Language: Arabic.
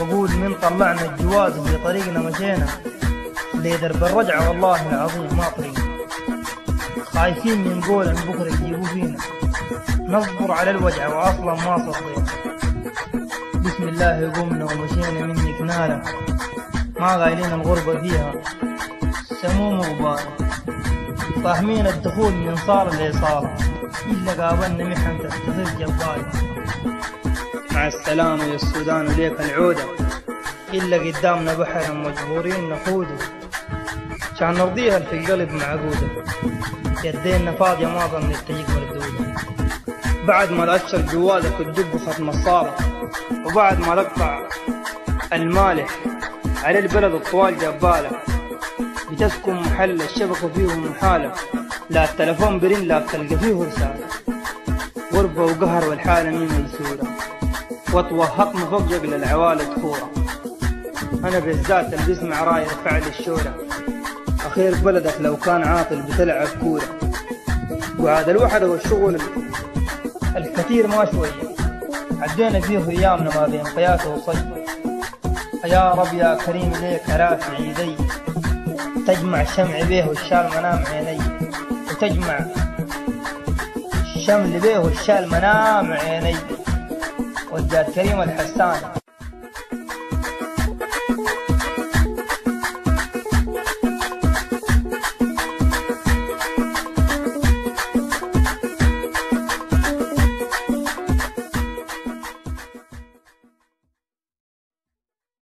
بقول من طلعنا الجواز في طريقنا مشينا لدرب الرجعة والله العظيم ما طريق، خايفين من قول بكرة يجيبوا فينا، نصبر على الوجع وأصلا ما صدينا. بسم الله قمنا ومشينا منك نالة، ما غايلين الغربة فيها سموم وغبارة، فاهمين الدخول من صار لصالة، إلا قابلنا محن تستفز جبارة. مع السلامة يا السودان وليك العودة، إلا قدامنا بحر مجبورين نخوده، عشان نرضيها في القلب معقودة، يدينا فاضية ما ظن التجيك مردودة. بعد ما تأشر جوالك تدب ختم الصالة، وبعد ما تقطع المالح على البلد الطوال جبالة، بتسكن محل الشبكة فيه محالة، لا التلفون برن لا بتلقى فيه رسالة، غربة وقهر والحالة مين ميسورة، وتوهقنا فوق جقل العوالة تخورة. أنا بالذات اللي بسمع راي رفع لي الشورى، أخير بلدك لو كان عاطل بتلعب كورة، وعاد الوحدة والشغل الكثير ما شوية، عدينا فيه أيامنا ما بين قياس وصي. يا رب يا كريم ليك رافع يدي، تجمع الشمع بيه والشال منام عيني، وتجمع الشمل بيه والشال منام عيني. وجاد كريم الحسان